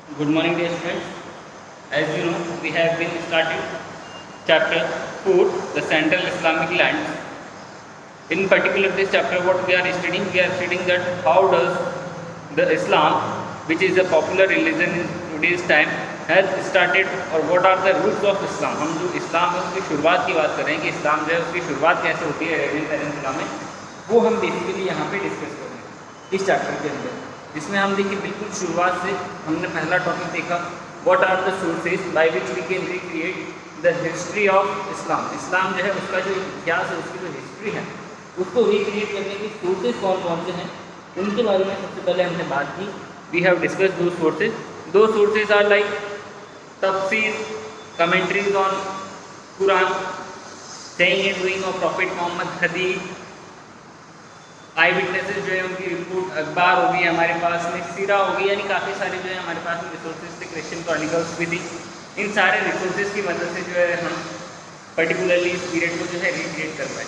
Good morning, dear students. As you know, we have been started chapter 4, the Central Islamic lands. In particular, this chapter, what we are studying that how does the Islam, which is a popular religion in today's time, has started or what are the roots of Islam. हम जो इस्लाम है उसकी शुरुआत की बात कर रहे हैं कि इस्लाम जो है उसकी शुरुआत कैसे होती है रेलिजन पेनिनसुला में, वो हम बेसिकली यहाँ पे डिस्कस करेंगे इस चैप्टर के अंदर, जिसमें हम देखिए बिल्कुल शुरुआत से हमने पहला टॉपिक देखा what are the sources by which we can recreate the history of Islam. इस्लाम जो है उसका जो इतिहास है, उसकी जो हिस्ट्री है, उसको रिक्रिएट करने की सोर्सेज कौन कौन से हैं उनके बारे में सबसे पहले हमने बात की. वी हैव डिस्कस दो सोर्सेज. दो सोर्सेज आर लाइक तफसीर, commentaries on Quran, saying and doing of prophet Muhammad, हदीस, आई विटनेसेस जो है उनकी रिपोर्ट, अखबार होगी हमारे पास में, सीरा होगी, यानी काफ़ी सारे जो है हमारे पास में रिसोर्सेज थे. क्रिश्चियन क्रॉनिकल्स भी थी. इन सारे रिसोर्सेज की मदद से जो है हम पर्टिकुलरली इस पीरियड को जो है रिक्रिएट कर पाए.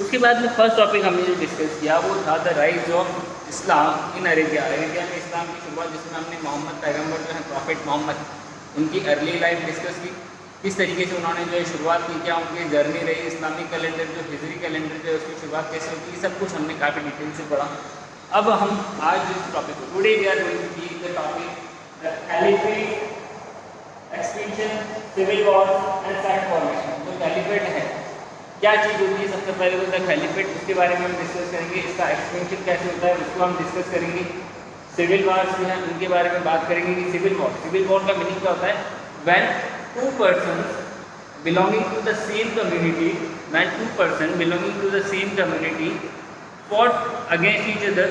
उसके बाद में फर्स्ट टॉपिक हमने जो डिस्कस किया वो था the rise of Islam in Arabia. Arabia में इस्लाम की शुरुआत, जिसमें हमने मोहम्मद पैगम्बर जो है प्रॉफिट मोहम्मद, उनकी अर्ली लाइफ डिस्कस की. किस तरीके से उन्होंने जो है शुरुआत की, क्या उनकी जर्नी रही, इस्लामिक कैलेंडर जो हिजरी कैलेंडर जो है उसकी शुरुआत कैसे होती है, सब कुछ हमने काफ़ी डिटेल से पढ़ा. अब हम आज जिस टॉपिक को today we are going to D the topic the caliphate, expansion, civil war and sect formation. जो कैलिफेट है क्या चीज़ होती है, सबसे पहले तो द कैलिफेट, उसके बारे में हम डिस्कस करेंगे. इसका एक्सपेंशन कैसे होता है उसको हम डिस्कस करेंगे. सिविल वॉर्स जो है उनके बारे में बात करेंगे कि सिविल वॉर का मीनिंग क्या होता है. When two persons belonging to the same community, fought against each other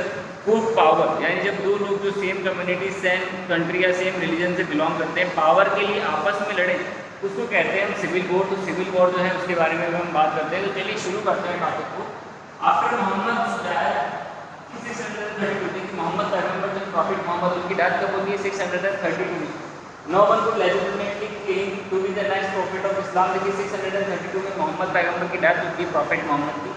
for power, यानी जब दो लोग जो सेम कम्युनिटी, सेम कंट्री या सेम रिलीजन से बिलोंग करते हैं, पावर के लिए आपस में लड़े, उसको कहते हैं हम सिविल वॉर. तो सिविल वॉर जो है उसके बारे में हम बात करते हैं. तो चलिए शुरू करते हैं टॉपिक को. आफ्टर मोहम्मद मोहम्मद पैगम्बर जो प्रॉफिट मोहम्मद, उनकी डेथ कब होती है 632 में. No one could legitimately claim to be the next prophet of Islam. देखिए 632 में मोहम्मद पैगम्बर की डेथ होती है प्रॉफिट मोहम्मद की.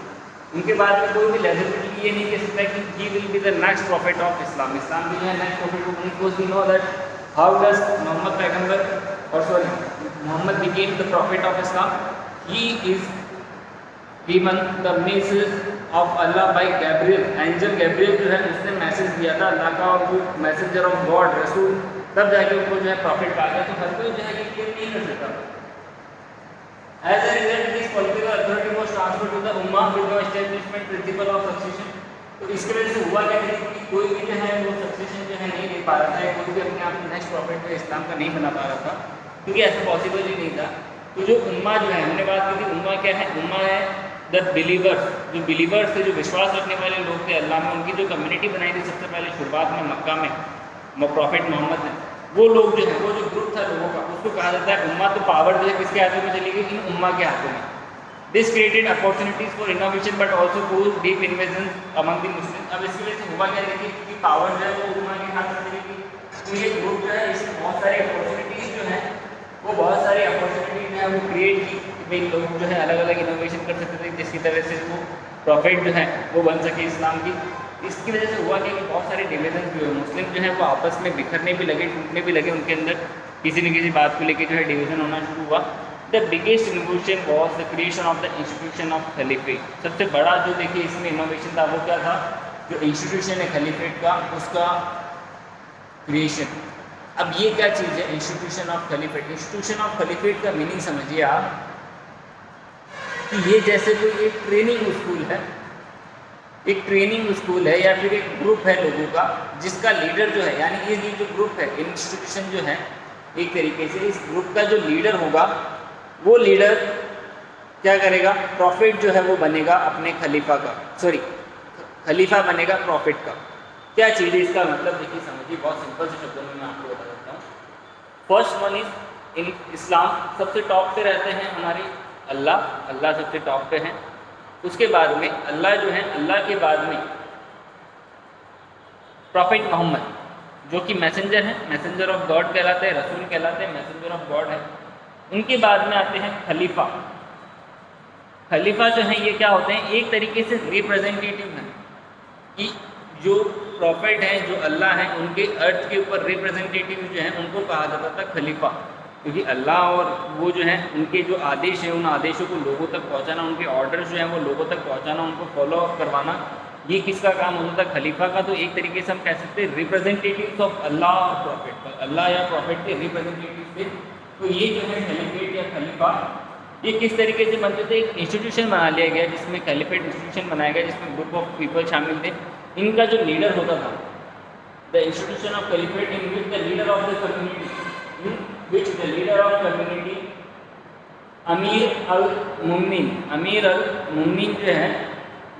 उनके बाद में कोई भी लेजिटिमेटली ये नहीं कह सकता कि he will be the next prophet of Islam. इस्लाम की जो है नेक्स्ट प्रॉफिट को, because we know that how does Muhammad पैगम्बर और sorry Muhammad became the prophet of Islam. He is given the message of Allah by Gabriel. Angel Gabriel जो है उसने मैसेज दिया था अल्लाह का, और वो मैसेंजर ऑफ गॉड रसूल, तब जाके उनको जो है प्रॉफिट कहा गया. तो हर कोई जो है ये क्लेम नहीं कर सकता. As a result this political authority was transferred to the ummah with the establishment principle of succession. तो इसके वजह से हुआ क्या कि कोई भी जो है वो सक्सेशन जो है नहीं दे पा रहा था, कोई भी अपने आप में नेक्स्ट प्रॉफिट जो इस्लाम का नहीं बना पा रहा था, क्योंकि ऐसा पॉसिबल ही नहीं था. तो जो उम्मा जो है, हमने बात की थी उम्मा क्या है. उम्मा है द बिलीवर्स, जो बिलीवर्स थे, जो विश्वास रखने वाले लोग थे अल्लाह में, उनकी जो कम्युनिटी बनाई थी सबसे पहले शुरुआत में मक्का में प्रॉफिट मोहम्मद ने, वो लोग जो है, वो जो ग्रुप था लोगों का, उसको कहा जाता है उम्मा. तो पावर जो है किसके हाथों में चली गई, इन उम्मा के हाथों में. This created opportunities for innovation but also cause deep invasion among the Muslim. अब इसकी वजह से हुआ क्या, देखिए कि पावर जो है वो उम्मा के हाथ में चली गई. तो ये ग्रुप जो है इसमें बहुत सारी अपॉर्चुनिटीज़ जो है वो बहुत सारी अपॉर्चुनिटीज जो है वो क्रिएट की. भाई लोग जो है अलग अलग इनोवेशन कर सकते थे जिसकी तरह से वो प्रॉफिट जो है वो बन सके इस्लाम की. इसकी वजह से हुआ क्या कि बहुत सारे डिवीजन भी हुए. मुस्लिम जो है वो आपस में बिखरने भी लगे, टूटने भी लगे. उनके अंदर किसी न किसी बात को लेकर जो है डिवीजन होना शुरू हुआ. The biggest innovation was the creation of the institution of caliphate. सबसे बड़ा जो देखिए इसमें इनोवेशन था वो क्या था, जो इंस्टीट्यूशन है खलीफेट का, उसका क्रिएशन. अब ये क्या चीज़ है institution of caliphate. Institution of caliphate का मीनिंग समझिए आप कि ये जैसे कोई एक ट्रेनिंग स्कूल है, एक ट्रेनिंग स्कूल है या फिर एक ग्रुप है लोगों का जिसका लीडर जो है, यानी ये जो ग्रुप है, इंस्टीट्यूशन जो है, एक तरीके से इस ग्रुप का जो लीडर होगा वो लीडर क्या करेगा, प्रॉफिट जो है वो बनेगा अपने खलीफा का, सॉरी खलीफा बनेगा प्रॉफिट का. क्या चीज़ है इसका मतलब, देखिए समझिए बहुत सिंपल से शब्दों में मैं आपको बता देता हूँ. फर्स्ट वन इज इन इस्लाम सबसे टॉप पे रहते हैं हमारे अल्लाह. अल्लाह सबसे टॉप पे हैं. उसके बाद में अल्लाह जो है, अल्लाह के बाद में प्रॉफिट मोहम्मद जो कि मैसेंजर हैं, मैसेंजर ऑफ गॉड कहलाते हैं, रसूल कहलाते हैं, मैसेंजर ऑफ गॉड है. उनके बाद में आते हैं खलीफा. खलीफा जो है ये क्या होते हैं, एक तरीके से रिप्रेजेंटेटिव हैं कि जो प्रॉफिट हैं, जो अल्लाह हैं, उनके अर्थ के ऊपर रिप्रेजेंटेटिव जो हैं उनको कहा जाता था खलीफा, क्योंकि अल्लाह और वो जो हैं उनके जो आदेश हैं उन आदेशों को लोगों तक पहुंचाना, उनके ऑर्डर्स जो हैं वो लोगों तक पहुंचाना, उनको फॉलो अप करवाना, ये किसका काम होता था? खलीफा का। तो एक तरीके से हम कह सकते हैं रिप्रेजेंटेटिव्स ऑफ अल्लाह और प्रॉफिट, अल्लाह या प्रॉफिट के रिप्रेजेंटेटिव थे। तो ये जो है खलीफेट या खलीफा, ये किस तरीके से बनते थे? एक इंस्टीट्यूशन बना लिया गया जिसमें खलीफेट इंस्टीट्यूशन बनाया गया, जिसमें ग्रुप ऑफ पीपल शामिल थे। इनका जो लीडर होता था, the institution of caliphate in which the leader of the community, in which the leader of community अमीर अल मुमिन, अमीर अल मुमिन जो है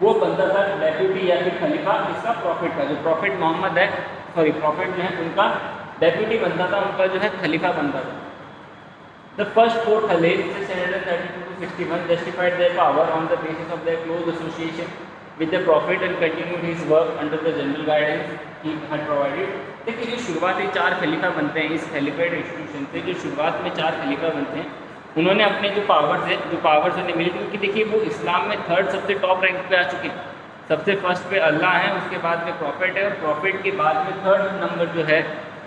वो बनता था डेप्यूटी या फिर खलीफा इसका प्रॉफिट का। जो प्रॉफिट मोहम्मद है, सॉरी प्रॉफिट जो है उनका डेप्यूटी बनता था, उनका जो है खलीफा बनता था। The first four caliphs, 632 to 61, justified their power on the basis of their close association with the Prophet and continued his work under the general guidance he had provided. देखिए जो शुरुआती चार खलीफा बनते हैं इस खलीफेट इंस्टीट्यूशन से, जो शुरुआत में चार खलीफा बनते हैं, उन्होंने अपने जो पावर्स उन्हें मिली, क्योंकि देखिए वो इस्लाम में थर्ड सबसे टॉप रैंक पे आ चुके हैं। सबसे फर्स्ट पे अल्लाह है, उसके बाद में प्रॉफिट है, और प्रॉफिट के बाद में थर्ड नंबर जो है,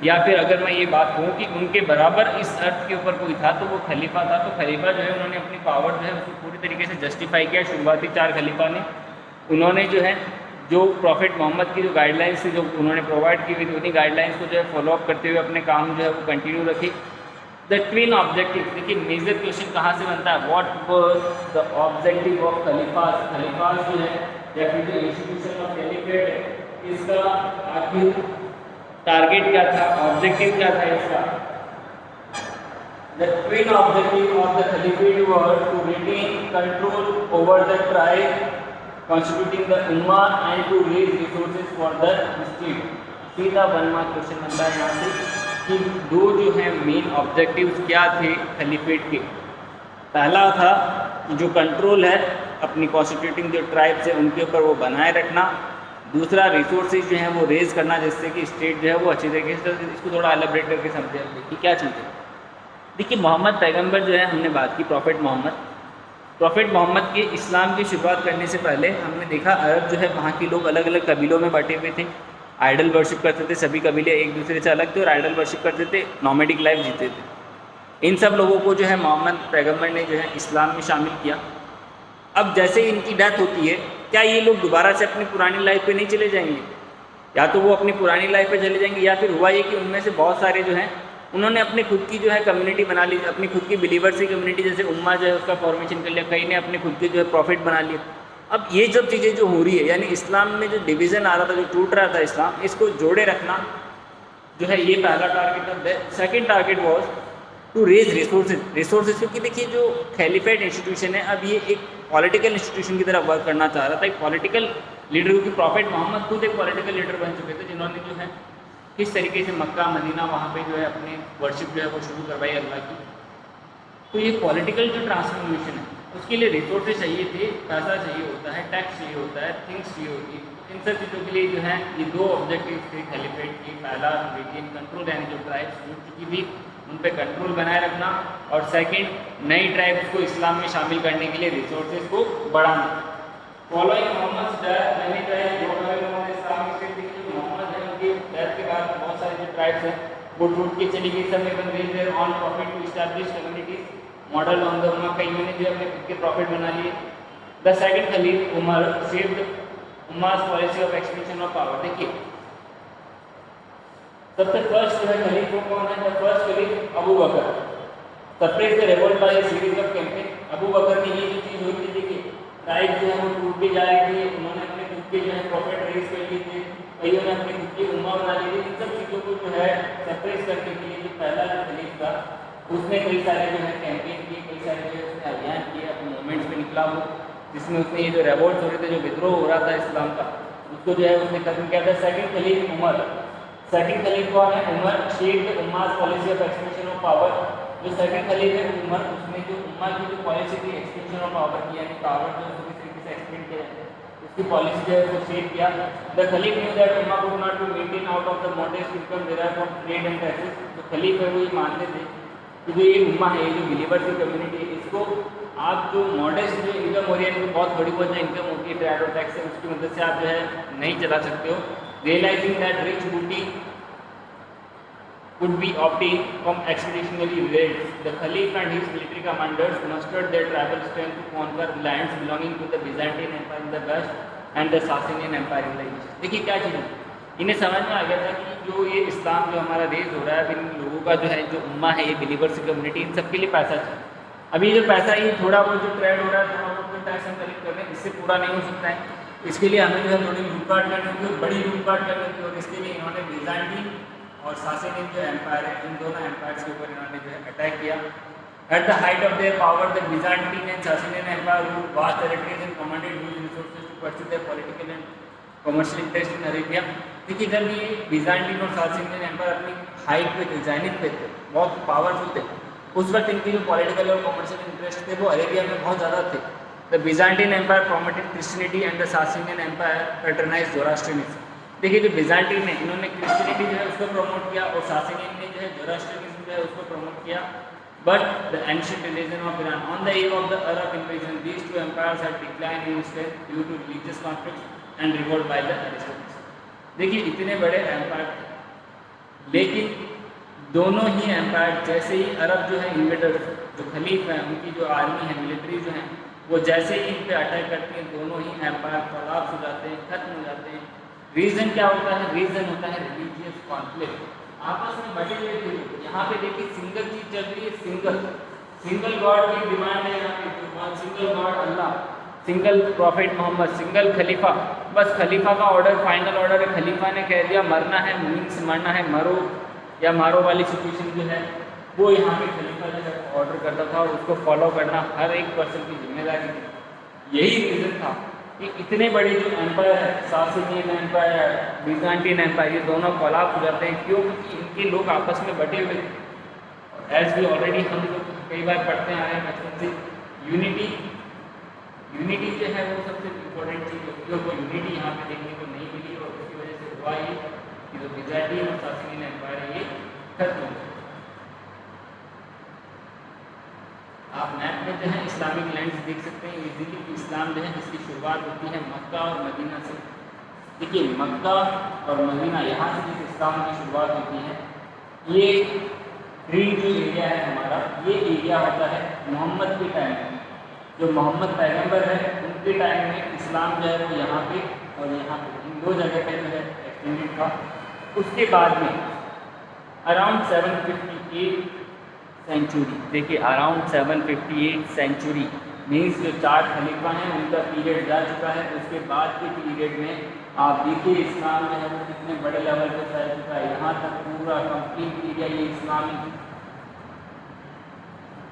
या फिर अगर मैं ये बात कहूँ कि उनके बराबर इस अर्थ के ऊपर कोई था तो वो खलीफा था। तो खलीफा जो है उन्होंने अपनी पावर जो है उसको पूरी तरीके से जस्टिफाई किया शुरुआती चार खलीफा ने। उन्होंने जो है जो प्रॉफिट मोहम्मद की जो गाइडलाइंस थी जो उन्होंने प्रोवाइड की हुई थी, उन्हीं गाइडलाइंस को जो है फॉलोअप करते हुए अपने काम जो है वो कंटिन्यू रखी। द ट्विन ऑब्जेक्टिव, देखिए मेजर क्वेश्चन कहाँ से बनता है, what was the objective of khalifas. खलीफास जो है या फिर जो इंस्टीट्यूशन ऑफ खलीफेट है इसका आखिर टारगेट क्या था, ऑब्जेक्टिव क्या था इसका? The twin objective of the caliphate was to retain control over the tribe constituting the ummah and to raise resources for the state। सीधा 1 मार्क क्वेश्चन बनता है यहाँ से कि दो जो है मेन ऑब्जेक्टिव्स क्या थे खलीफेट के। पहला था जो कंट्रोल है अपनी कॉन्स्टिट्यूटिंग जो ट्राइब्स है उनके ऊपर वो बनाए रखना, दूसरा रिसोर्सेज जो है वो रेज करना जिससे कि स्टेट जो है वो अच्छी तरीके से। इसको थोड़ा एलाबरेट करके समझे कि क्या चीज़ है। देखिए मोहम्मद पैगंबर जो है, हमने बात की प्रॉफिट मोहम्मद के इस्लाम की शुरुआत करने से पहले हमने देखा अरब जो है वहाँ के लोग अलग अलग कबीलों में बटे हुए थे, आइडल वर्शिप करते थे, सभी कबीले एक दूसरे से अलग थे और आइडल वर्शिप करते थे, नॉमेडिक लाइफ जीते थे। इन सब लोगों को जो है मोहम्मद पैगंबर ने जो है इस्लाम में शामिल किया। अब जैसे इनकी डेथ होती है, क्या ये लोग दोबारा से अपनी पुरानी लाइफ पे नहीं चले जाएंगे? या तो वो अपनी पुरानी लाइफ पे चले जाएंगे, या फिर हुआ ये कि उनमें से बहुत सारे जो हैं उन्होंने अपनी खुद की जो है कम्युनिटी बना ली, अपनी खुद की बिलीवर्स की कम्युनिटी, जैसे उम्मा जो है उसका फॉर्मेशन कर लिया, कई ने अपने खुद के जो है प्रॉफिट बना लिए। अब ये सब चीज़ें जो हो रही है, यानी इस्लाम में जो डिवीज़न आ रहा था, जो टूट रहा था इस्लाम, इसको जोड़े रखना जो है ये पहला टारगेट था। Second target was to raise resources, क्योंकि देखिए जो खलीफेट इंस्टीट्यूशन है अब ये एक पॉलिटिकल इंस्टीट्यूशन की तरह वर्क करना चाह रहा था, एक पॉलिटिकल लीडर, क्योंकि प्रॉफिट मोहम्मद खुद एक पॉलिटिकल लीडर बन चुके थे जिन्होंने जो है किस तरीके से मक्का मदीना वहाँ पे जो है अपने वर्शिप जो है वो शुरू करवाई अल्लाह की। तो ये पॉलिटिकल जो ट्रांसफॉर्मेशन है उसके लिए रिसोर्सेज चाहिए थे, पैसा चाहिए होता है, टैक्स चाहिए होता है, थिंग्स चाहिए होती है। इन सब चीज़ों के लिए जो है ये दो ऑब्जेक्टिव थे खलीफेट की। पहला रिटेन कंट्रोल, यानी जो ट्राइब्स छूट चुकी थी उन पर कंट्रोल बनाए रखना, और सेकेंड नई ट्राइब्स को इस्लाम में शामिल करने के लिए रिसोर्सेज को बढ़ाना। Following Muhammad death many tribes broke away from the Islamic State, देखिए मोहम्मद है उनके डेथ के बाद बहुत सारे जो ट्राइब्स हैं वो टूट के चली गई। सब में raise there on prophet to establish communities model on the ummah, कईयों ने जो अपने खुद के प्रॉफिट बना लिए। The second khalif Umar shaped ummah's policy of expansion of power. देखिए सबसे फर्स्ट जो है खलीफ वो कौन है? The first khalif Abu Bakr suppress the revolt by a series of campaign. Abu Bakr ने ये जो चीज़ हुई थी, देखिए ट्राइब जो है वो टूटती जा रही थी, उन्होंने अपने खुद के जो है प्रॉफिट रेज कर लिए थे, कईयों ने अपनी खुद की उम्मा बना ली थी। इन सब चीज़ों को जो है सप्रेस करने के लिए जो पहला जो खलीफ था उसने कई सारे जो है कैंपेन किए, कई सारे जो है उसने अभियान किए, अपने मूवमेंट्स में निकला वो, जिसमें उसने ये जो रिवोल्ट हो रहे थे, जो विद्रोह हो रहा था इस्लाम का, उसको जो है उसने खत्म किया था। Second khalif Umar, second khalif कौन है? Umar shaped ummah's policy of expansion of power. जो सेकंड खलीफ है उमर, उसने जो उम्मा की जो पॉलिसी थी एक्सपेंशन ऑफ पावर की, यानी पावर जो किस तरीके से एक्सपेंड किया जाए उसकी पॉलिसी जो है उसको शेप किया। The khalif knew that ummah could not be maintain out of the modest income derived from trade and taxes. जो खलीफ है वो ये मानते थे कि जो ये उम्मा है, ये जो बिलीवर्स की कम्युनिटी है, इसको आप जो मॉडेस्ट जो इनकम हो रही है, इनको बहुत थोड़ी बहुत जो इनकम होती है ट्रेड और टैक्स से, उसकी मदद से आप जो है नहीं चला सकते हो। रियलाइजिंग दैट रिच बूटी could be obtained from expeditionary raids, the Caliph and his military commanders mustered their tribal strength to conquer lands belonging to the Byzantine Empire in the west and the Sasanian Empire in the east। देखिए क्या चीज़ है, इन्हें समझ में आ गया था कि जो ये इस्लाम जो हमारा रेज हो रहा है, इन लोगों का जो है जो उम्मा है, ये बिलीवर्स की कम्युनिटी, इन सबके लिए पैसा चाहिए। अभी जो पैसा ये थोड़ा बहुत जो ट्रेड हो रहा है, थोड़ा बहुत टैक्स हम कलेक्ट कर रहे हैं, इससे पूरा नहीं हो सकता है। इसके लिए हमें जो है थोड़ी लूटपाट करनी होगी, बड़ी लूटपाट करनी होगी, और इसके लिए इन्होंने बिज़ांटीन और सासेनियन जो एम्पायर है, इन दोनों एम्पायर्स के ऊपर इन्होंने जो है अटैक किया। At the height of their power the Byzantine and Sasanian empire ruled vast territories and commanded huge resources to pursue their political and commercial interest in Arabia. देखिए जब ये बिज़ांटीन और सासेनियन एम्पायर अपनी हाइट पे थे, जानिब पे थे, बहुत पावरफुल थे, उस वक्त इनकी जो पॉलिटिकल और कमर्शियल इंटरेस्ट थे वो अरेबिया में बहुत ज़्यादा थे। The Byzantine empire promoted Christianity and the Sasanian empire patronised Zoroastrianism. देखिए जो बिज़ांटीन है, इन्होंने क्रिश्चियनिटी जो है उसको प्रमोट किया, और सासेनियन ने जो है ज़ोरास्ट्रियनिज्म जो है उसको प्रमोट किया। But the ancient religion of Iran on the eve of the Arab invasion, these two empires had declined in strength due to religious conflicts and revolt by the aristocracy. देखिए इतने बड़े एम्पायर थे, लेकिन दोनों ही empire जैसे ही अरब जो है invaders, जो खलीफ हैं, उनकी जो आर्मी है, मिलिट्री जो है, वो जैसे ही इन पे अटैक करती हैं, दोनों ही एम्पायर कोलैप्स हो जाते हैं, खत्म हो जाते हैं। रीज़न क्या होता है? रीज़न होता है रिलीजियस कॉन्फ्लिक्ट, आपस में बटे हुए थे। यहाँ पे देखिए सिंगल चीज़ चल रही है, सिंगल गॉड की डिमांड है यहाँ पे, सिंगल गॉड अल्लाह, सिंगल प्रॉफिट मोहम्मद, सिंगल खलीफा। बस खलीफा का ऑर्डर, फाइनल ऑर्डर है, खलीफा ने कह दिया मरना है, मीन्स मरना है, मरो या मारो वाली सिचुएशन जो है वो यहाँ पे खलीफा जो है ऑर्डर करता था, और उसको फॉलो करना हर एक पर्सन की जिम्मेदारी थी। यही रीज़न था कि इतने बड़े जो एम्पायर है, सासेनियन एम्पायर, बिज़ांटीन एम्पायर, ये दोनों कोलैप्स हो जाते हैं। क्यों? क्योंकि इनके लोग आपस में बटे हुए थे। एज भी ऑलरेडी हम लोग कई बार पढ़ते आ रहे हैं बचपन से, यूनिटी जो है वो सबसे इम्पोर्टेंट चीज़ होती है, वो यूनिटी यहाँ पे देखने को नहीं मिली, और उसकी वजह से हुआ ये कि जो बिज़ांटीन और सासेनियन एम्पायर है ये खत्म हो गए। आप मैप में जो है इस्लामिक लैंड्स देख सकते हैं इजीली कि इस्लाम जो है इसकी शुरुआत होती है मक्का और मदीना से। देखिए मक्का और मदीना, यहाँ से जिस इस्लाम की शुरुआत होती है, ये ग्रीन जो एरिया है हमारा, ये एरिया होता है मोहम्मद के टाइम में, जो मोहम्मद पैगंबर है उनके टाइम में इस्लाम जो है वो यहाँ पे और यहाँ पे, इन दो जगह पे जो है एक्सटेंडेड था। उसके बाद में अराउंड 758 सेंचुरी, देखिए अराउंड 758 सेंचुरी मीन्स जो 4 खलीफा हैं उनका पीरियड जा चुका है। उसके बाद के पीरियड में आप देखिए इस्लाम जो है वो कितने बड़े लेवल पर फैल चुका है, यहाँ तक पूरा कंप्लीट एरिया ये इस्लामी।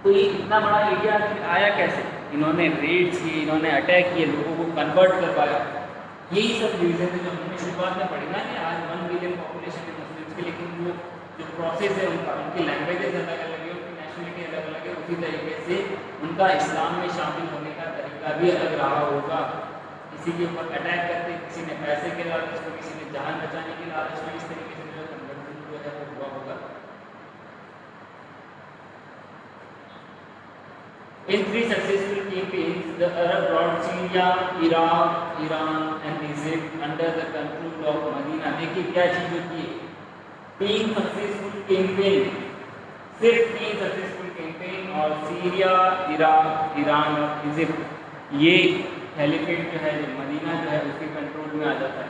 तो ये इतना बड़ा एरिया आया कैसे? इन्होंने रेड्स किए, इन्होंने अटैक किए, लोगों को कन्वर्ट कर पाया। यही सब रीज़न है जो हमने शुरुआत में पढ़ी ना कि आज 1 बिलियन पॉपुलेशन है मुस्लिम्स की, लेकिन वो जो प्रोसेस है उनका, उनकी लैंग्वेजेस अलग अलग है, उनकी नेशनलिटी अलग अलग है, उसी तरीके से उनका इस्लाम में शामिल होने का तरीका भी अलग रहा होगा। किसी के ऊपर अटैक करते, किसी ने पैसे के लालच में, किसी ने जान बचाने के लालच में, इस तरीके से जो कन्वर्जन जो है वो हुआ होगा। In 3 successful campaigns, the Arab brought Syria, Iraq, Iran and Egypt under the control of Medina। देखिए क्या चीज़ होती है, 3 सक्सेसफुल कैंपेन, सिर्फ 3 सक्सेसफुल कैंपेन, और सीरिया, इराक, ईरान और इजिप्ट, ये कैलिफेट जो है जो मदीना जो है उसके कंट्रोल में आ जाता है।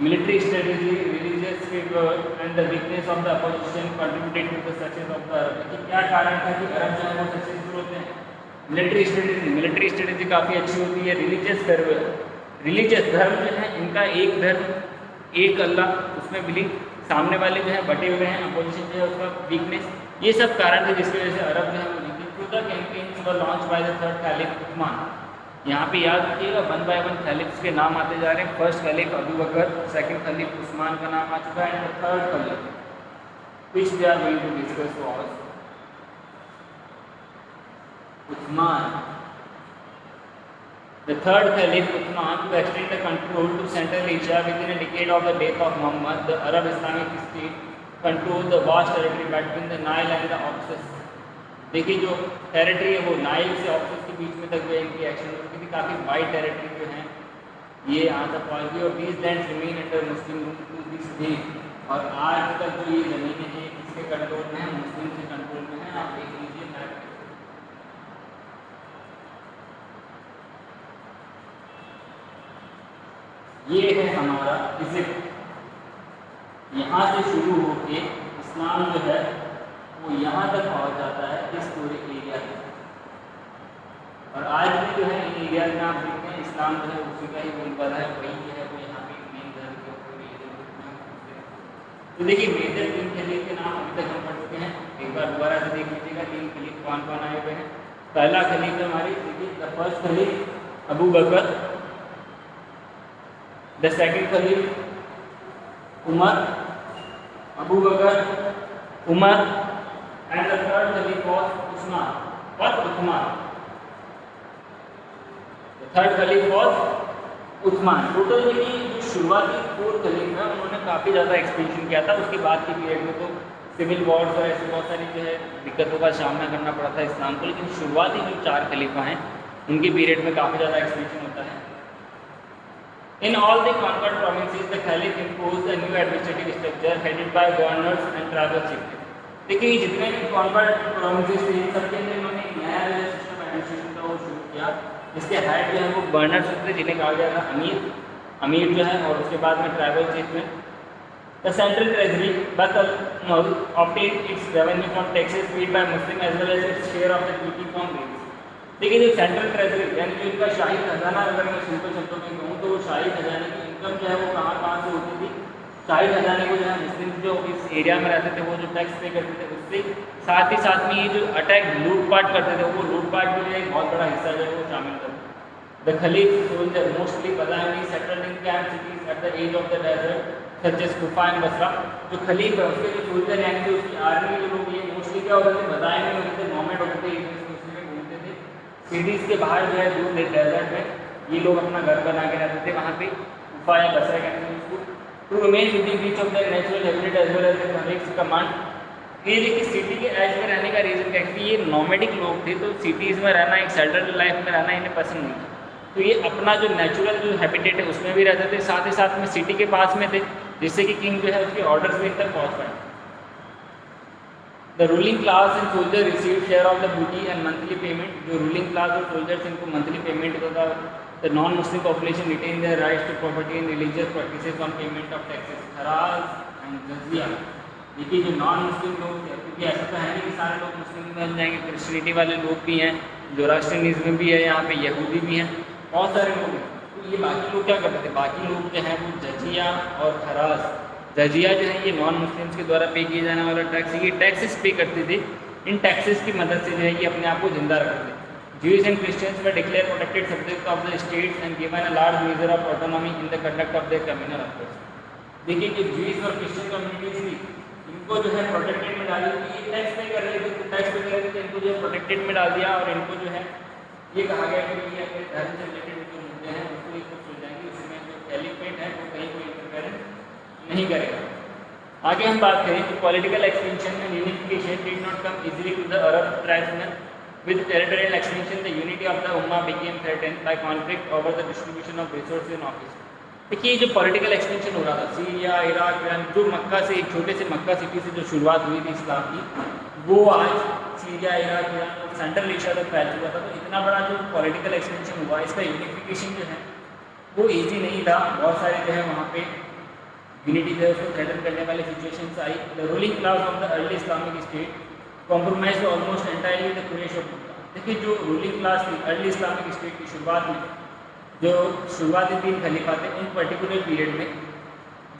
Military strategy, religious favour and the weakness of the opposition contributed to the success of the Arab. देखिए क्या कारण था कि अरब जो है वो सक्सेसफुल होते हैं? मिलिट्री स्ट्रेटेजी काफ़ी अच्छी होती है। रिलीजियस धर्म जो है इनका एक धर्म, एक अल्लाह, उसमें बिलीव, सामने वाले जो है बटे हुए हैं, अपोजिशन जो है उसका वीकनेस, ये सब कारण थे जिसकी वजह से अरब जो है वो जीते। Through the campaigns were launch by the 3rd खलीफ Usman. यहाँ पे याद रखिएगा 1 by 1 खलीफ्स के नाम आते जा रहे हैं। 1st खलीफ अबू बकर, 2nd खलीफ उस्मान का नाम आ चुका है, and 3rd caliph which they are going to discuss was Uthman। The 3rd Caliph Uthman, to extend the control to Central Asia within a decade of the death of Muhammad, the Arab Islamic State controlled the vast territory between the Nile and the Oxus। देखिए जो territory है वो Nile से Oxus के बीच में तक जो इनकी एक्शन होती थी, काफ़ी वाइड टेरिटरी जो है ये यहाँ तक पहुँच गई। और these lands remain under Muslim rule to this day, और आज तक जो ये ज़मीनें हैं किसके कंट्रोल में है, मुस्लिम के कंट्रोल में है। आप देख लीजिए मैप, ये है हमारा इजिप्ट, यहाँ से शुरू होके इस्लाम जो है वो यहाँ तक पहुँच जाता है इस पूरे एरिया में। और आज भी जो है इन एरिया में आप देखते हैं इस्लाम जो है उसी का ही बोलबाला है, वही है वो यहाँ पे मेन धर्म के ऊपर। तो देखिए मेजर 3 खलीफ के नाम अभी तक हम पढ़ चुके हैं, एक बार दोबारा से देख लीजिएगा 3 खलीफ कौन कौन आए हुए हैं। पहला खलीफ है हमारी, देखिए the first khalif Abu Bakr, the second khalif Umar, Abu Bakr, Umar, and the third khalif was Usman और Usman. Third khalif was Usman. Total देखिए जो शुरुआती 4 खलीफ है उन्होंने काफ़ी ज़्यादा एक्सपेंशन किया था। उसके बाद के पीरियड में तो सिविल वॉर्स और ऐसी बहुत सारी जो है दिक्कतों का सामना करना पड़ा था इस्लाम को, लेकिन शुरुआती जो 4 खलीफा हैं उनके पीरियड में काफ़ी ज़्यादा एक्सपेंशन होता है। In all the conquered provinces, the Caliph imposed a new administrative structure headed by governors and tribal chiefs. देखिए जितने भी conquered provinces थे इन सबके अंदर इन्होंने एक नया सिस्टम एडमिनिस्ट्रेशन का वो शुरू किया, जिसके हेड जो है वो गवर्नर्स होते जिन्हें कहा गया था अमीर जो है, और उसके बाद में ट्राइबल चीफ में the central treasury but obtained its revenue from taxes paid by Muslim as well as its share of the duty from rates. देखिए जो सेंट्रल ट्रेजरी यानी जो इनका शाही खजाना, अगर मैं सिंपल शब्दों में कहूँ तो वो शाही खजाने की इनकम जो है वो कहाँ से होती थी, शाही खजाने को जो है मुस्लिम जो इस एरिया में रहते थे वो जो टैक्स पे करते थे उससे, साथ ही साथ में ये जो अटैक लूटपाट करते थे वो लूटपाट भी जो एक बहुत बड़ा हिस्सा जो है वो शामिल करते। The khalif soldier mostly bedouin settled in camp cities at the as of the desert such as Kufa and Basra. जो खलीफ है उसके जो सोल्जर यानी कि उसकी आर्मी के लोग ये मोस्टली क्या होते थे, बदामी होते थे, नॉमेड होते थे, सिटीज़ के बाहर जो है दूर डेजर्ट में ये लोग अपना घर बना के रहते थे वहाँ पे, कुफा या बसरा कहते हैं उसको। To remain within reach of the natural habitat as well as the हरेक कमांड। ये देखिए सिटी के एज में रहने का रीज़न क्या है कि ये नॉमेडिक लोग थे, तो सिटीज़ में रहना, एक सेटल्ड लाइफ में रहना इन्हें पसंद नहीं था। तो ये अपना जो नेचुरल जो हैबिटेट है उसमें भी रहते थे, साथ ही साथ में सिटी के पास में थे, जिससे कि किंग जो है उसके ऑर्डर्स भी इन तक पहुँच पाए। The ruling class and soldier receive share of the booty and monthly payment. जो रूलिंग क्लास और सोल्जर्स इनको मंथली पेमेंट होता था। The non Muslim population retain their rights to property and religious practices on payment of taxes, kharaj and jizya. देखिए जो non Muslim लोग, क्योंकि ऐसा तो है नहीं कि सारे लोग मुस्लिम बन जाएंगे, क्रिश्चियनिटी वाले लोग भी हैं, जोरास्ट्रियनिज्म भी है, यहाँ पे यहूदी भी हैं, बहुत सारे लोग हैं। तो ये बाकी लोग क्या करते थे, बाकी लोग जो हैं वो जजिया और खराज, जजिया जो है ये नॉन मुस्लिम्स के द्वारा पे किए जाने वाला टैक्स, ये टैक्सेस पे करते थे। इन टैक्सेस की मदद से जो है ये अपने आप को जिंदा रखते थे। Jews and Christians were declared protected subjects of the states and given a large measure of autonomy in the conduct of their communal affairs. देखिए कि ज्यूइश और क्रिश्चियन कम्युनिटीज थी, इनको जो है प्रोटेक्टेड में डाल दिया, ये टैक्स पे कर रहे थे, तो टैक्स पे कर रहे थे, इनको जो है प्रोटेक्टेड में डाल दिया, और इनको जो है ये कहा गया कि ये अपने धर्म से रिलेटेड जो मुद्दे हैं उसको एक हो जाएंगे, उसमें जो कैलिफेट है वो कहीं कोई इंटरफेरेंस नहीं करेगा। आगे हम बात करें तो political expansion and unification did not come easily to the Arab tribesmen. With territorial expansion, the unity of the Ummah became threatened by conflict over the distribution of resources and office. देखिए जो political expansion हो रहा था Syria, Iraq, Iran, जो Mecca से एक छोटे से मक्का सिटी से जो शुरुआत हुई थी इस्लाम की, वो आज सीरिया, इराक, ईरान और सेंट्रल एशिया तक फैल चुका था। तो इतना बड़ा जो पॉलिटिकल एक्सपेंशन हुआ, इसका यूनिफिकेशन जो है वो ईजी नहीं था। बहुत सारे जो है वहाँ पे यूनिटी जो है उसको थ्रेटन करने वाली सिचुएशंस आई। The ruling class of the early Islamic state compromise almost entirely the Quraysh of Mecca. देखिए जो रूलिंग क्लास थी अर्ली इस्लामिक स्टेट की शुरुआत में, जो शुरुआती 3 खलीफा थे, उन पर्टिकुलर पीरियड में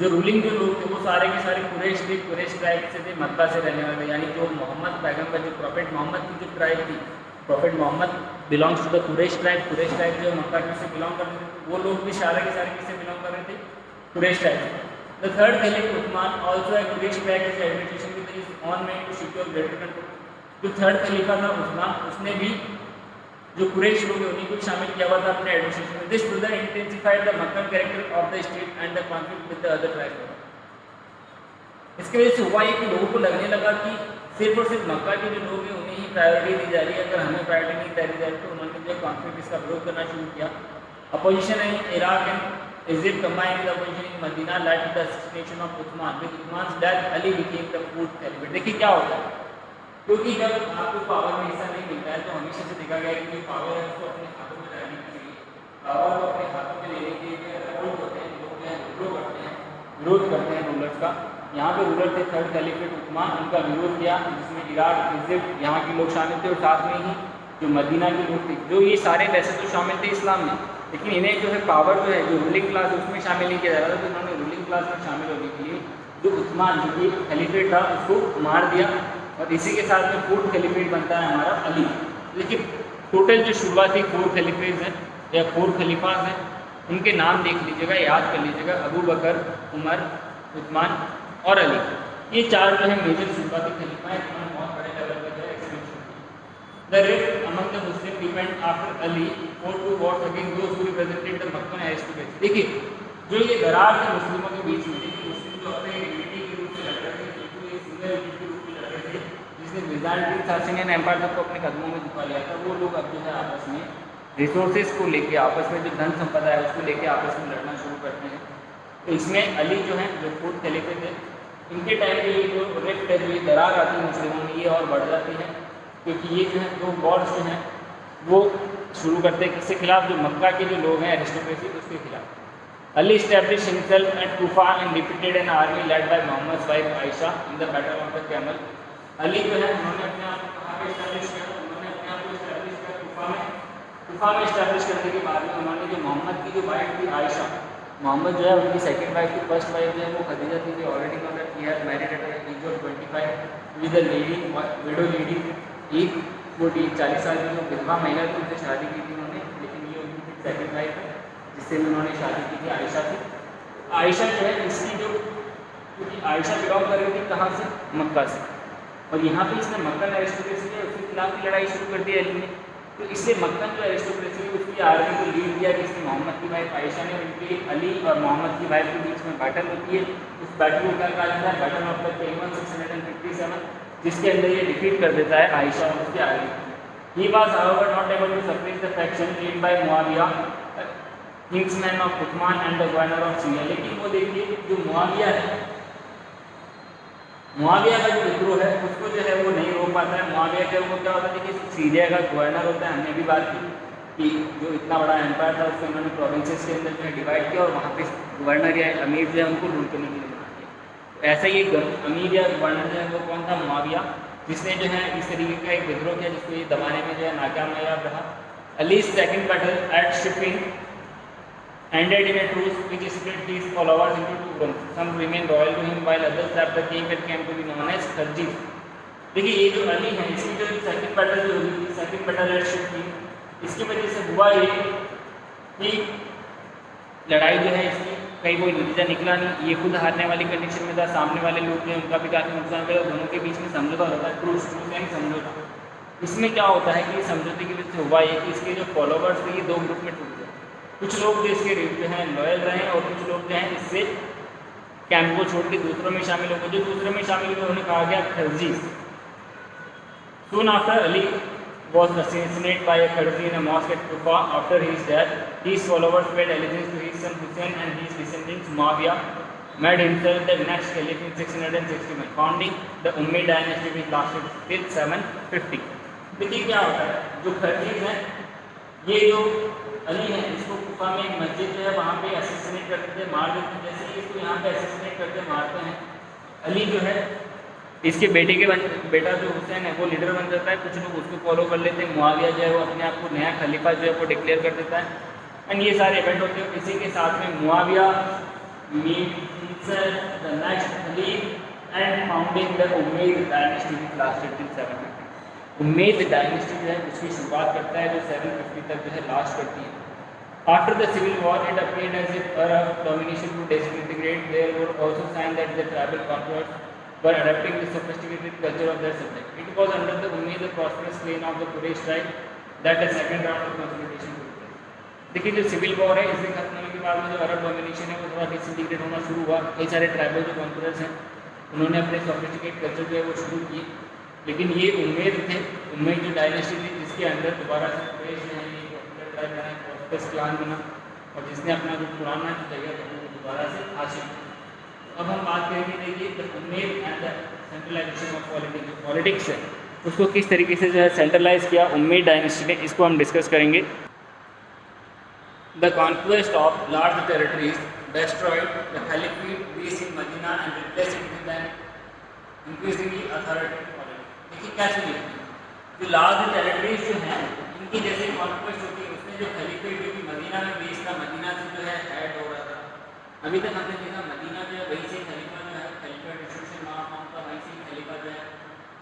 जो रूलिंग जो लोग थे वो सारे के सारे कुरैश थे, कुरैश ट्राइब से थे, मक्का से रहने वाले, यानी जो मोहम्मद पैगम्बर, जो प्रॉफिट मोहम्मद की जो ट्राइब थी, prophet Muhammad belongs to the Quraysh tribe. Quraysh tribe जो मक्का से बिलोंग करते थे, वो लोग भी सारे के सारे किससे बिलोंग कर रहे थे, कुरैश ट्राइब से। The third Caliph Uthman also agreed to back his administration with his own men to secure greater control. जो थर्ड खलीफा था उस्मान, उसने भी जो कुरैश लोग उन्हीं को शामिल किया हुआ था अपने एडमिनिस्ट्रेशन में। This further intensified the Meccan character of the state and the conflict with the other tribes. इसकी वजह से हुआ ये कि लोगों को लगने लगा कि सिर्फ और सिर्फ मक्का के जो लोग हैं उन्हें ही प्रायोरिटी दी जा रही है, अगर हमें प्रायोरिटी नहीं दी जा रही तो उन्होंने जो कॉन्फ्लिक्ट इसका विरोध करना शुरू किया। अपोजिशन है Iraq and Egypt combined with opposition in Medina led the assassination of Usman with Usman's death Ali became the fourth caliphate. देखिए क्या होता है, क्योंकि जब आपको पावर में हिस्सा नहीं मिलता है तो हमेशा से देखा गया कि पावर है उसको अपने हाथों में लाने के लिए, पावर को अपने हाथों में लेने के लिए रिवोल्ट होते हैं, लोग जो है विरोध करते हैं रूलर्स का। यहाँ पे रूलर थे थर्ड कैलिफेट उस्मान, उनका विरोध किया जिसमें इराक इजिप्ट यहाँ के लोग शामिल थे और साथ में ही जो मदीना के लोग थे, जो ये सारे वैसे तो शामिल थे इस्लाम में, लेकिन इन्हें जो है पावर जो है जो रूलिंग क्लास है उसमें शामिल नहीं किया जा रहा था। तो इन्होंने रूलिंग क्लास में शामिल होने के लिए जो उस्मान जो कि खलीफेट था उसको मार दिया और इसी के साथ में फोर्थ खलीफेट बनता है हमारा अली। देखिए टोटल जो शुरुआती 4 खलीफेज हैं या 4 खलीफाज हैं उनके नाम देख लीजिएगा, याद कर लीजिएगा, अबू बकर, उमर, उस्मान और अली। ये 4 जो है मेजर शुरुआती खलीफा है, इन्होंने बहुत बड़े लेवल पर जो है expansion. The rift among the Muslim deepened after Ali fought two wars against those who represented the Meccan aristocracy. देखिए जो ये दरार थे मुस्लिमों के बीच में, मुस्लिम जो अपने यूनिटी के रूप में लड़ रहे थे, एक सिंगल यूनिटी के रूप में लड़ रहे थे जिसने बिज़ांटाइन सासनियन एम्पायर तक को अपने कदमों में झुका लिया था, वो लोग अब जो है आपस में रिसोर्सेज को लेके, आपस में जो धन संपदा है उसको लेके आपस में लड़ना शुरू करते हैं। तो इसमें अली जो है जो फोर्थ खलीफे थे, इनके टाइम पे ये जो रिफ्ट है, जो ये दरार आती है मुस्लिमों में, ये और बढ़ जाती है क्योंकि ये जो है 2 वॉर्स जो हैं वो शुरू करते हैं किसके खिलाफ, जो मक्का के जो लोग हैं एरिस्टोक्रेसी उसके खिलाफ। Ali established himself at Kufa and defeated an army led by Muhammad's wife Aisha in the Battle of the Camel। Ali जो है उन्होंने अपने आप को कहाँ पे इस्टेब्लिश किया, उन्होंने अपने आप को इस्टेब्लिश किया कुफा में। कुफा में इस्टेब्लिश करने के बाद में उन्होंने जो मोहम्मद की जो वाइफ थी आयशा, मोहम्मद जो है उनकी सेकंड वाइफ थी, फर्स्ट वाइफ जो है वो खदीजा थी, जो ऑलरेडी मतलब ही had married at the as of 25 with a lady widow lady. एक वो 40 साल की जो विधवा महिला थी उनसे शादी की थी उन्होंने, लेकिन ये उनकी सेकंड वाइफ है जिससे उन्होंने शादी की थी, आयशा थी। आयशा जो है इसकी जो, क्योंकि आयशा बिलोंग कर रही थी कहाँ से, मक्का से, और यहाँ पे इसने मक्कन एरिस्टोक्रेसी है उसके खिलाफ की लड़ाई शुरू कर दी अली ने। तो इससे मक्कन जो एरिस्टोक्रेसी है उसकी आर्मी को लीड दिया जिसमें मोहम्मद की वाइफ आयशा ने, उनकी अली और मोहम्मद की वाइफ के बीच में बैटल होती है। उस बैटल को क्या कहा जाता है, बैटल ऑफ द कैमल 657, जिसके अंदर ये डिफीट कर देता है आयशा और उसके आर्मी को। He was however not able to suppress the faction led by Muawiyah, kingsman of Uthman and the governor of Syria। लेकिन वो देखिए जो मुआविया है, मुआविया का जो विद्रोह है उसको जो है वो नहीं रोक पाता है। मुआविया के वो क्या होता है, देखिए सीरिया का गवर्नर होता है, हमने भी बात की कि जो इतना बड़ा एम्पायर था उसको उन्होंने प्रोविंसेस के अंदर जो है डिवाइड किया और वहाँ पे गवर्नर या अमीर जो है उनको रूल करने के लिए बना दिया। तो ऐसा ही अमीर या गवर्नर जो है वो कौन था, मुआविया, जिसने जो है इस तरीके का एक विद्रोह किया जिसको ये दबाने में जो है नाकामयाब रहा। अली's second battle at Siffin ended in a truce which split his followers into 2 groups. Some remained loyal to him while others left the king and came to be known as Kharjiz। देखिए ये जो अली है इसकी जो second battle जो हुई थी, second battle eight सिफिन, इसकी वजह से हुआ ये कि लड़ाई जो है इसकी कहीं कोई नतीजा निकला नहीं, ये खुद हारने वाली कंडीशन में था, सामने वाले लोग जो हैं उनका भी काफ़ी नुकसान हुआ, दोनों के बीच में समझौता होता है, ट्रूस यानी समझौता। इसमें क्या होता है कि समझौते की वजह से हुआ ये कि इसके जो फॉलोवर्स थे ये 2 ग्रुप में टूट गए। कुछ लोग जो इसके जो हैं लॉयल रहे और कुछ लोग जो हैं इससे कैंप को छोड़ के दूसरों में शामिल हो गए। जो दूसरे में शामिल हुए उन्हें कहा गया खरजीज। Soon after Ali was assassinated by a Kharji in a mosque at Kufa. After his death, his followers paid allegiance to his son Hussein and his descendants Muawiyah made himself the next caliph in 661, founding the Umayyad dynasty which lasted till 750। देखिए क्या होता है, जो खरजीज हैं ये जो अली है इसको कुफा में एक मस्जिद जो है वहाँ पे असैसिनेट करते थे, मार देते थे। जैसे इसको यहाँ पे असैसिनेट करते मारते हैं, अली जो है इसके बेटा जो हुसैन है वो लीडर बन जाता है, कुछ लोग उसको फॉलो कर लेते हैं, मुआविया जो है वो अपने आप को नया खलीफा जो है वो डिक्लेयर कर देता है, एंड ये सारे इवेंट होते हैं। इसी के साथ में Muawiya the next khalif and founding the Umayyad dynasty which lasted till 750। Umayyad dynasty जो है उसकी शुरुआत करता है जो 750 तक जो है लास्ट करती है। After the civil war, it appeared as if Arab domination would disintegrate. There were also signs that the tribal conquerors were adapting the sophisticated culture of their subject। It was under the Umayyad, the prosperous reign of the Quraysh tribe, that a second round of consolidation took place। देखिए जो civil war है इसके खत्म होने के बाद में जो अरब डोमिनेशन है वो थोड़ा डिसइंटीग्रेट होना शुरू हुआ। कई सारे ट्राइबल जो कॉन्करर्स हैं उन्होंने अपने सोफिस्टिकेट कल्चर जो है वो शुरू किए लेकिन ये उम्मेद थे, उम्मेद जो डायनेस्टी थी जिसके अंदर दोबारा से क्वेश जो है ये ट्राइब बना, कॉस्टस क्लान बना और जिसने अपना जो पुराना जो जगह था वो दोबारा से हासिल किया। अब हम बात करेंगे देखिए the Umayyad and the centralization of politics. जो पॉलिटिक्स है उसको किस तरीके से जो है सेंट्रलाइज किया उम्मेद डायनेस्टी ने, इसको हम डिस्कस करेंगे। The conquest of large territories destroyed the caliphate based in Medina and replaced it with an increasingly authoritative polity। देखिए क्या चीज़ है, जो लार्ज टेरिटरीज जो हैं इनकी जैसे कॉन्क्वेस्ट होती है उसमें जो खलीफेट जो कि मदीना में बेस था, मदीना से जो है हेड हो रहा था। अभी तक हमने देखा मदीना जो है वहीं से खलीफा जो है खलीफेट इंस्टीट्यूशन वहाँ का वहीं से खलीफा जो है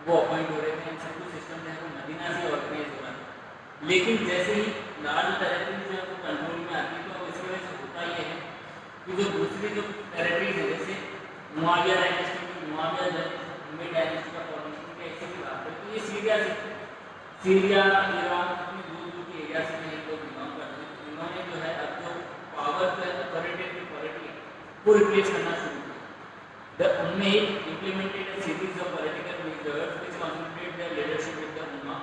वो अपॉइंट हो रहे थे, सब कुछ सिस्टम जो है वो मदीना से ऑर्गेनाइज हो रहा था। लेकिन जैसे ही लार्ज टेरिटरीज जो है वो कंट्रोल में आती है तो इसकी वजह से होता ये है कि जो दूसरी जो टेरिटरीज है जैसे मुआविया डायनेस्टी की, मुआविया उम्मेद डायनेस्टी का फॉर्मेशन के ऐसे की बात करें तो ये सीरिया से, सीरिया ईरान अपनी दूर दूर की एरिया से नहीं लोग बिलोंग करते हैं। इन्होंने जो है अब जो पावर जो है अथॉरिटेटिव पॉलिटी है वो रिप्लेस करना शुरू किया। The Umayyads implemented a series of political measures which concentrate their leadership with the ummah.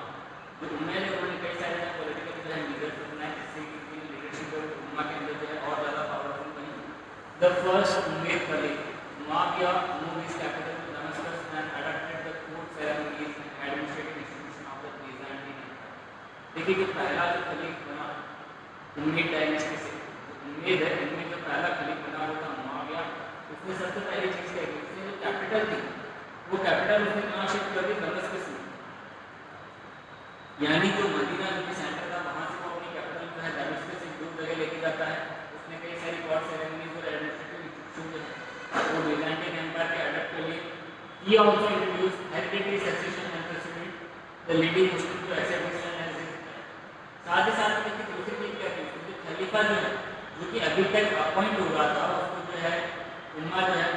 जो उम्मेद है उन्होंने कई सारे पॉलिटिकल जो है मेजर्स बनाए जिससे कि लीडरशिप और उम्मा के अंदर जो है और ज़्यादा पावरफुल बनी। The first Umayyad Caliph, Muawiyah, moved his capital to Damascus and adopted the court ceremonies and administrative institution of the Byzantine Empire। देखिए कि पहला जो खलीफ बना उम्मेद डायनेस्टी से, उम्मेद है इनमें जो पहला खलीफ बना वो था मुआविया। उसने सबसे पहली चीज़ क्या की, उसने जो कैपिटल थी वो कैपिटल उसने कहाँ शिफ्ट कर दी, दमस्कस में। यानी जो मदीना जो कि सेंटर था वहाँ से वो अपनी कैपिटल जो है दमस्कस से दूर जगह लेके जाता है। उसने कई सारी कोर्ट सेरेमनीज और एडमिनिस्ट्रेटिव इंस्टीट्यूशन वो byzantine एम्पायर के अडॉप्ट के लिए। He also introduced hereditary succession and preceded the leading Muslim to accept Islam as his religion। साथ ही साथ में दूसरी चीज क्या थी, जो खलीफा जो है जो कि अभी तक अपॉइंट हो रहा था उसको जो है उम्मा जो है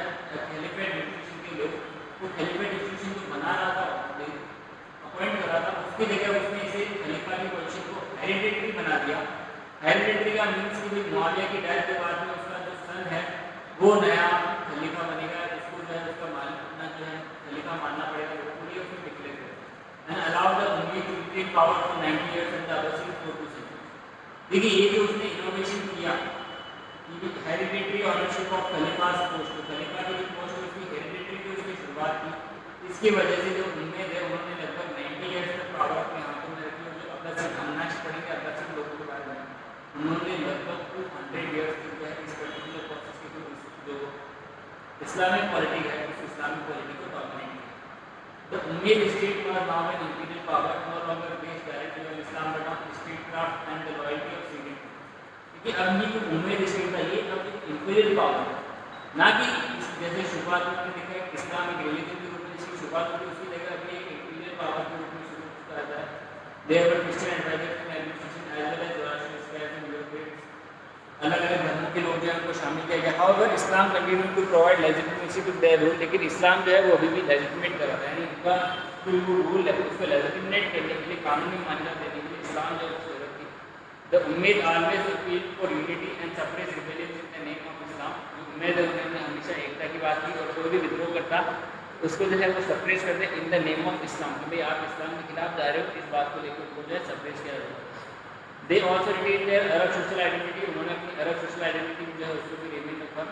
खलीफेट इंस्टीट्यूशन के लोग वो खलीफेट इंस्टीट्यूशन जो बना रहा था अपॉइंट कर रहा था उसकी जगह उसने इसे खलीफा की पोजीशन को हेरिडिटरी बना दिया। हेरिडिटरी का मीन्स कि मुआविया की डेथ के बाद में उसका जो सन है वो नया खलीफा बनेगा, इसको जो है उसका मानना जो है खलीफा मानना पड़ेगा, वो पूरी उसमें डिक्लेयर करेगा and allow the Umayyads to take power for 90 years and the Abbasid 4 to 6। देखिए ये जो उसने इनोवेशन किया कि हेरिडिटरी ऑनरशिप ऑफ खलीफास पोस्ट, तो खलीफा की जो पोस्ट है उसकी हेरिडिटरी की उसकी शुरुआत की। इसकी वजह से जो उम्मीद है उन्होंने लगभग 90 इयर्स तक पावर अपने हाथों में रखी और जो अबसिड हम नेक्स्ट पढ़ेंगे अबसिड लोगों के बारे में उन्होंने लगभग 200 इयर्स तक जो है इस पर्टिकुलर प्रोसेस की जो इस्लामिक पॉलिटिक है उस इस्लामिक पॉलिटिक को डोमिनेट किया। The Umayyad state was now an imperial power no longer based directly on Islam but on statecraft and the loyalty of Syrian. क्योंकि अब ये जो उम्मेद स्टेट था ये अब एक इंपीरियल पावर है, ना कि जैसे शुरुआत में देखा है इस्लामिक रिलीजन के रूप में इसकी शुरुआत हुई, उसकी जगह अभी एक इंपीरियल पावर के रूप में शुरू किया जाता है। There were Christian and tribal administration as well as Zoroastrian and Europeans, अलग अलग धर्मों के लोग जो है उनको शामिल किया गया। However Islam continue to provide legitimacy to their rule, लेकिन इस्लाम जो है वो अभी भी लेजिटिमेट कर रहा है, यानी उनका जो रूल है उसको लेजिटिमेट करने के लिए कानूनी मान्यता देने के लिए इस्लाम जो है उसको जरूरत थी। The Umayyad always appeal for unity and suppress rebellion in the name of Islam. Umayyad है उन्होंने हमेशा एकता की बात की और कोई भी विद्रोह करता उसको जो है वो सप्रेस कर दे in the name of Islam, कि भाई आप इस्लाम के खिलाफ जा रहे हो, इस बात को लेकर उनको जो है सप्रेस किया जाए। They also retain their Arab social identity, उन्होंने अपनी अरब सोशल आइडेंटिटी जो है उसको भी रिमेन रखा।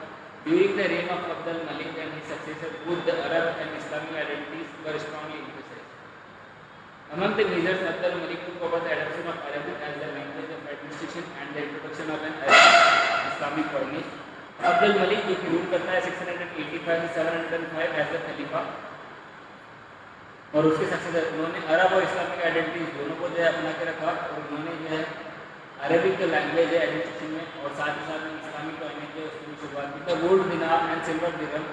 During the reign of Abdul Malik and his successor both the Arab and Islamic identities were strongly emphasised. Among the measures, Abdul Malik took over the adoption of Arabic as the language of administration and the introduction of an Arabic Islamic coinage। Abdul Malik जो कि rule करता है 685 से 705 as the खलीफा और उसके successor उन्होंने अरब और Islamic identities दोनों को जो है अपना के रखा और उन्होंने जो है अरबिक जो लैंग्वेज है एडमिनिस्ट्रेशन में और साथ ही साथ में इस्लामिक कॉइनेज जो उसकी भी शुरुआत की। The gold dinar and silver dirham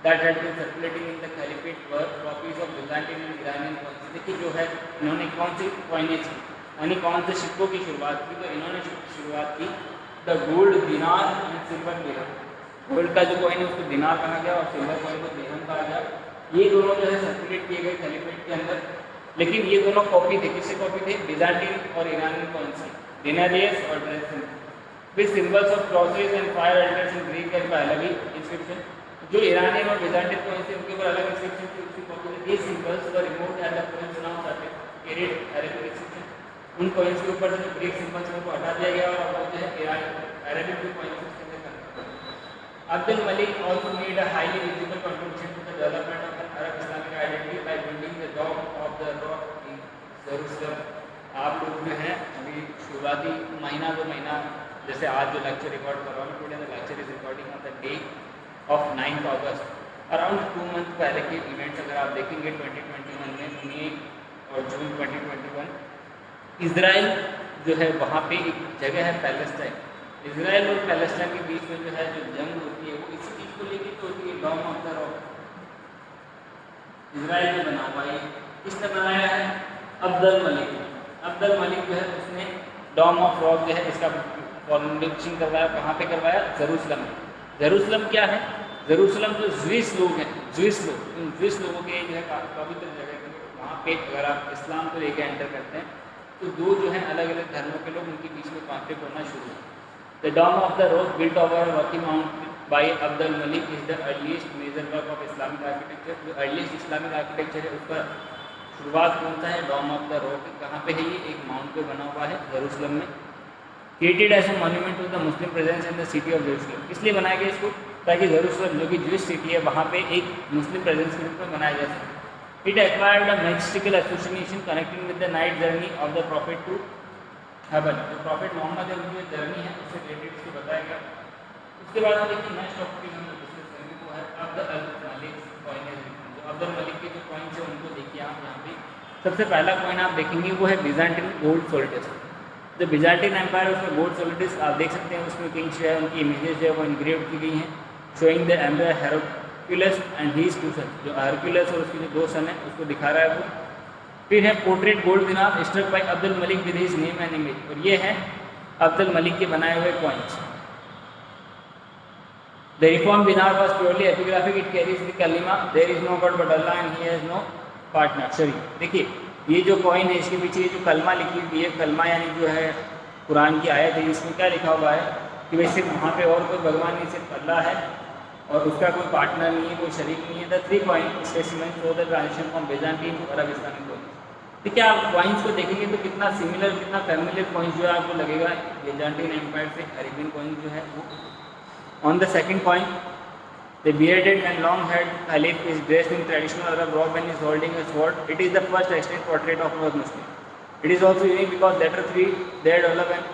that had been circulating in the caliphate were copies of byzantine and Iranian coins. देखिए जो है इन्होंने कौन सी कॉइनेज की यानी कौन से सिक्कों की शुरुआत की, तो इन्होंने शुरुआत की the gold dinar and silver dirham. Gold का जो कॉइन है उसको दिनार कहा गया और सिल्वर कॉइन को दिरहम कहा गया। ये दोनों जो है सर्कुलेट किए गए खलीफेट के अंदर, लेकिन ये दोनों कॉपी थे, किससे कॉपी थे, byzantine और ईरानियन कॉइन से, दिनारियस और drachms with symbols of crosses and fire altars in Greek and अलग ही इंस्क्रिप्शन। जो ईरानियन और byzantine कॉइन थे उनके ऊपर अलग इंस्क्रिप्शन थी, उसकी कॉपी थी। ये symbols were removed at the inherit Arabic inscription, उन कॉइन्स के ऊपर जो ग्रीक सिंबल्स हैं उनको हटा दिया गया और अब वो जो है अरेबिक जो कॉइन्स उसके अंदर कर Abdul Malik also made a highly visible contribution to the development of an Arab Islamic identity by building the Dome of the Rock in Jerusalem. आप लोग जो हैं अभी शुरुआती महीना दो महीना जैसे आज जो लेक्चर रिकॉर्ड कर रहा हूँ today the lecture is recording on the day of 9 August, around 2 month पहले के इवेंट्स अगर आप देखेंगे 2021 में मई और जून 2021, इजराइल जो है वहाँ पे एक जगह है पैलेस्टाइन, इजराइल और पैलेस्टाइन के बीच में जो है जो जंग होती है वो इसी चीज़ को लेकर तो होती है, dome of the rock Israel में बना हुआ है। किसने बनाया है? अब्दुल मलिक। अब्दुल मलिक जो है उसने डॉम ऑफ रॉक जो है इसका फाउंडेशन करवाया, कहाँ पे करवाया? जेरूसलम में। जेरूसलम क्या है? जेरूसलम जो ज्विस लोग हैं, ज्विस लोग, उन ज्विस लोगों के जो है पवित्र जगह है, वहाँ पे अगर आप इस्लाम को लेकर एंटर करते हैं तो दो जो है अलग अलग धर्मों के लोग उनके बीच में कॉन्फ्लिक्ट होना शुरू हुआ। The dome of the rock built over rocky mount by Abdul Malik is the earliest major work of Islamic architecture. जो अर्लीस्ट इस्लामिक आर्किटेक्चर है उसका शुरुआत कौन सा है? Dome of the rock. कहाँ पे है ये? एक माउंट पे बना हुआ है जेरूसलम में। Created as a monument to the Muslim presence in the city of Jerusalem. इसलिए बनाया गया इसको ताकि जेरूसलम जो कि ज्यूइश सिटी है वहाँ पे एक मुस्लिम प्रेजेंस के रूप में बनाया जा सके। It acquired a majestical association connecting with the night journey of the prophet to heaven. जो प्रॉफिट मोहम्मद है उनकी जो जर्नी है उससे रिलेटेड इसको बताया गया। उसके बाद हम देखिए नेक्स्ट टॉपिक हम डिस्कस करेंगे वो है अब्दुल मलिक कॉइनेज। जो अब्दुल मलिक के जो कॉइन्स है उनको देखिए आप यहाँ पे। सबसे पहला कॉइन आप देखेंगे वो है बिजान्टिन गोल्ड सोलिडिस। जो बिजान्टिन एम्पायर है उसमें गोल्ड सोलिडिस आप देख सकते हैं, उसमें किंग्स जो है उनकी इमेजेस जो है वो इनग्रेव की गई हैं, showing the emperor Heraclius and his two son. जो हेरक्युलस और उसके जो दो सन है उसको दिखा रहा है वो। फिर है portrait gold dinar struck by Abdul Malik with his name and image, और ये है अब्दुल मलिक के बनाए हुए coins. The reform dinar was purely epigraphic, it carries the kalima there is no god but Allah and he has no partner. Sorry देखिए ये जो coin है इसके पीछे ये जो कलमा लिखी हुई है, कलमा यानी जो है कुरान की आयत है, इसमें क्या लिखा हुआ है कि भाई सिर्फ वहाँ पे और कोई भगवान नहीं, सिर्फ अल्लाह है और उसका कोई पार्टनर नहीं है, कोई शरीक नहीं है। The 3 coin specimen show the transition from Byzantine to Arab Islamic coin. देखिए आप कॉइन्स को देखेंगे तो कितना सिमिलर, कितना फैमिलियर कॉइन्स जो है आपको लगेगा बिजान्टिन एम्पायर से अरेबियन कॉइन जो है वो। On the second coin the bearded and long-haired caliph is dressed in traditional Arab robe and is holding a sword. It is the first extant portrait of a Muslim. It is also unique because letter 3 there develop an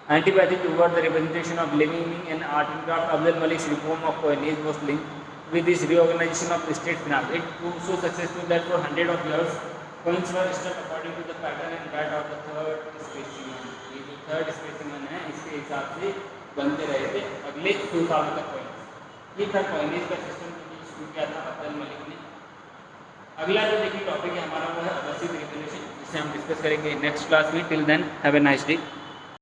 antipathy toward the representation of living being and art and craft. Abdul Malik's reform of coinage was linked with this reorganization of state finance. It proved so successful that for hundreds of years coins were struck according to the pattern and that of the third specimen. ये जो third specimen है इसके हिसाब से बनते रहे थे अगले 2 सालों तक कॉइन्स। ये था कॉइनेज का सिस्टम जो शुरू किया था अब्दुल मलिक ने। अगला जो देखिए टॉपिक है हमारा वो है अब्बासिद रिवॉल्यूशन, जिसे हम डिस्कस करेंगे नेक्स्ट क्लास में। Till then have a nice day.